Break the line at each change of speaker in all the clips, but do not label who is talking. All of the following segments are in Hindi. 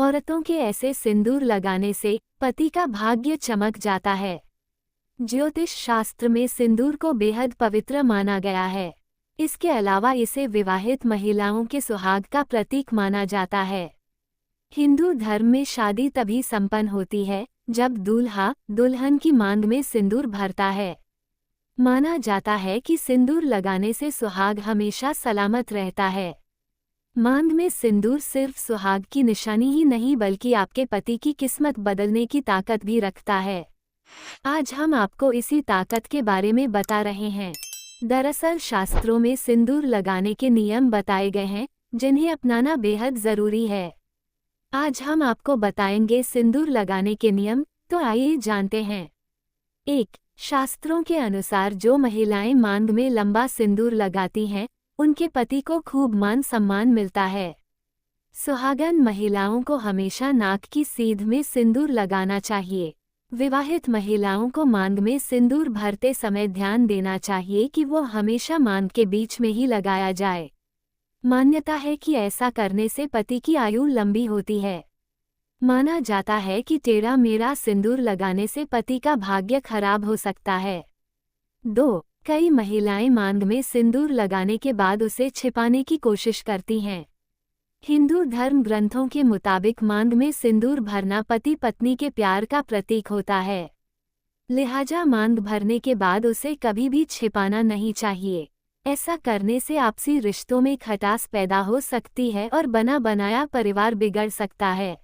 औरतों के ऐसे सिंदूर लगाने से पति का भाग्य चमक जाता है। ज्योतिष शास्त्र में सिंदूर को बेहद पवित्र माना गया है। इसके अलावा इसे विवाहित महिलाओं के सुहाग का प्रतीक माना जाता है। हिंदू धर्म में शादी तभी संपन्न होती है जब दूल्हा दुल्हन की मांग में सिंदूर भरता है। माना जाता है कि सिंदूर लगाने से सुहाग हमेशा सलामत रहता है। मांग में सिंदूर सिर्फ सुहाग की निशानी ही नहीं बल्कि आपके पति की किस्मत बदलने की ताकत भी रखता है। आज हम आपको इसी ताकत के बारे में बता रहे हैं। दरअसल शास्त्रों में सिंदूर लगाने के नियम बताए गए हैं जिन्हें अपनाना बेहद जरूरी है। आज हम आपको बताएंगे सिंदूर लगाने के नियम, तो आइए जानते हैं। 1. शास्त्रों के अनुसार जो महिलाएं मांग में लंबा सिंदूर लगाती हैं उनके पति को खूब मान सम्मान मिलता है। सुहागन महिलाओं को हमेशा नाक की सीध में सिंदूर लगाना चाहिए। विवाहित महिलाओं को मांग में सिंदूर भरते समय ध्यान देना चाहिए कि वो हमेशा मांग के बीच में ही लगाया जाए। मान्यता है कि ऐसा करने से पति की आयु लंबी होती है। माना जाता है कि टेढ़ा मेढ़ा सिंदूर लगाने से पति का भाग्य खराब हो सकता है। 2. कई महिलाएं मांग में सिंदूर लगाने के बाद उसे छिपाने की कोशिश करती हैं। हिंदू धर्म ग्रंथों के मुताबिक मांग में सिंदूर भरना पति पत्नी के प्यार का प्रतीक होता है। लिहाजा मांग भरने के बाद उसे कभी भी छिपाना नहीं चाहिए। ऐसा करने से आपसी रिश्तों में खटास पैदा हो सकती है और बना बनाया परिवार बिगड़ सकता है।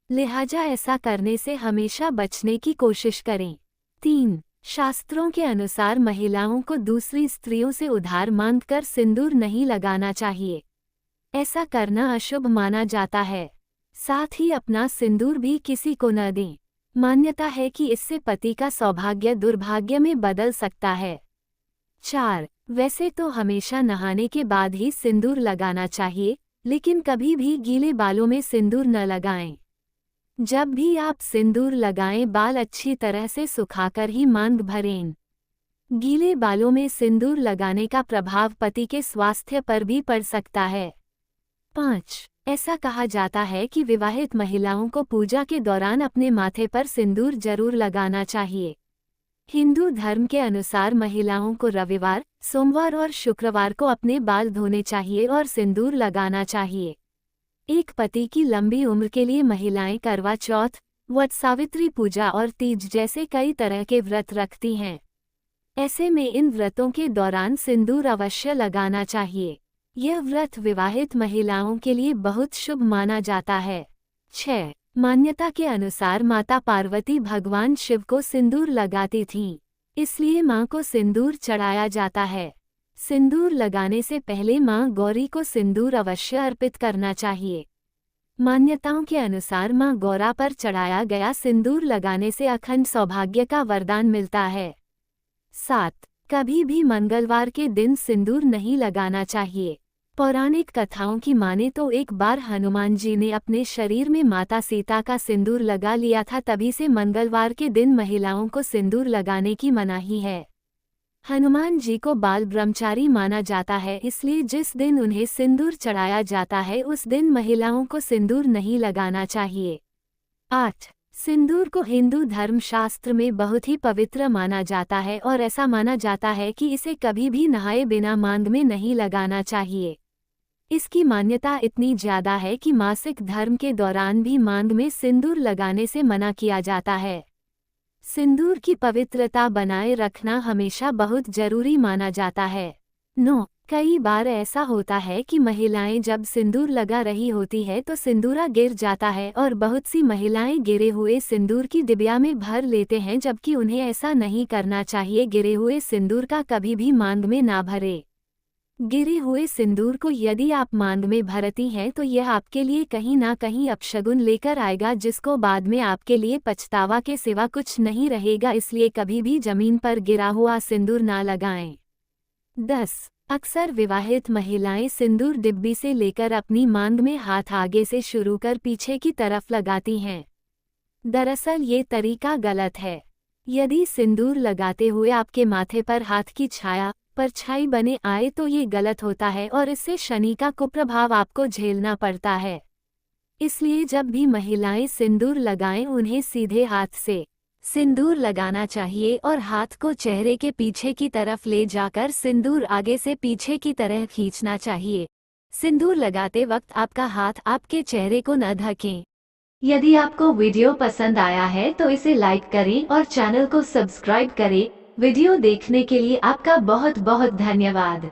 लिहाजा ऐसा करने से हमेशा बचने की कोशिश करें। 3. शास्त्रों के अनुसार महिलाओं को दूसरी स्त्रियों से उधार मांगकर सिंदूर नहीं लगाना चाहिए। ऐसा करना अशुभ माना जाता है। साथ ही अपना सिंदूर भी किसी को न दें। मान्यता है कि इससे पति का सौभाग्य दुर्भाग्य में बदल सकता है। 4. वैसे तो हमेशा नहाने के बाद ही सिंदूर लगाना चाहिए, लेकिन कभी भी गीले बालों में सिंदूर न लगाएं। जब भी आप सिंदूर लगाएं बाल अच्छी तरह से सुखाकर ही मांग भरें। गीले बालों में सिंदूर लगाने का प्रभाव पति के स्वास्थ्य पर भी पड़ सकता है। 5. ऐसा कहा जाता है कि विवाहित महिलाओं को पूजा के दौरान अपने माथे पर सिंदूर जरूर लगाना चाहिए। हिंदू धर्म के अनुसार महिलाओं को रविवार, सोमवार और शुक्रवार को अपने बाल धोने चाहिए और सिंदूर लगाना चाहिए। एक पति की लंबी उम्र के लिए महिलाएं करवा चौथ, वट सावित्री पूजा और तीज जैसे कई तरह के व्रत रखती हैं। ऐसे में इन व्रतों के दौरान सिंदूर अवश्य लगाना चाहिए। यह व्रत विवाहित महिलाओं के लिए बहुत शुभ माना जाता है। 6. मान्यता के अनुसार माता पार्वती भगवान शिव को सिंदूर लगाती थीं, इसलिए मां को सिंदूर चढ़ाया जाता है। सिंदूर लगाने से पहले मां गौरी को सिंदूर अवश्य अर्पित करना चाहिए। मान्यताओं के अनुसार मां गौरा पर चढ़ाया गया सिंदूर लगाने से अखंड सौभाग्य का वरदान मिलता है। 7. कभी भी मंगलवार के दिन सिंदूर नहीं लगाना चाहिए। पौराणिक कथाओं की माने तो एक बार हनुमान जी ने अपने शरीर में माता सीता का सिंदूर लगा लिया था, तभी से मंगलवार के दिन महिलाओं को सिंदूर लगाने की मनाही है। हनुमान जी को बाल ब्रह्मचारी माना जाता है, इसलिए जिस दिन उन्हें सिंदूर चढ़ाया जाता है उस दिन महिलाओं को सिंदूर नहीं लगाना चाहिए। 8. सिंदूर को हिंदू धर्म शास्त्र में बहुत ही पवित्र माना जाता है और ऐसा माना जाता है कि इसे कभी भी नहाए बिना मांग में नहीं लगाना चाहिए। इसकी मान्यता इतनी ज्यादा है कि मासिक धर्म के दौरान भी मांग में सिंदूर लगाने से मना किया जाता है। सिंदूर की पवित्रता बनाए रखना हमेशा बहुत जरूरी माना जाता है। 9. कई बार ऐसा होता है कि महिलाएं जब सिंदूर लगा रही होती है तो सिंदूरा गिर जाता है और बहुत सी महिलाएं गिरे हुए सिंदूर की डिबिया में भर लेते हैं, जबकि उन्हें ऐसा नहीं करना चाहिए। गिरे हुए सिंदूर का कभी भी मांग में ना भरे। गिरे हुए सिंदूर को यदि आप मांग में भरती हैं तो यह आपके लिए कहीं ना कहीं अपशगुन लेकर आएगा, जिसको बाद में आपके लिए पछतावा के सिवा कुछ नहीं रहेगा। इसलिए कभी भी जमीन पर गिरा हुआ सिंदूर ना लगाएं। 10. अक्सर विवाहित महिलाएं सिंदूर डिब्बी से लेकर अपनी मांग में हाथ आगे से शुरू कर पीछे की तरफ लगाती हैं। दरअसल ये तरीका गलत है। यदि सिंदूर लगाते हुए आपके माथे पर हाथ की छाया परछाई बने आए तो ये गलत होता है और इससे शनि का कुप्रभाव आपको झेलना पड़ता है। इसलिए जब भी महिलाएं सिंदूर लगाएं उन्हें सीधे हाथ से सिंदूर लगाना चाहिए और हाथ को चेहरे के पीछे की तरफ ले जाकर सिंदूर आगे से पीछे की तरह खींचना चाहिए। सिंदूर लगाते वक्त आपका हाथ आपके चेहरे को न ढकें। यदि आपको वीडियो पसंद आया है तो इसे लाइक करें और चैनल को सब्सक्राइब करें। वीडियो देखने के लिए आपका बहुत बहुत धन्यवाद।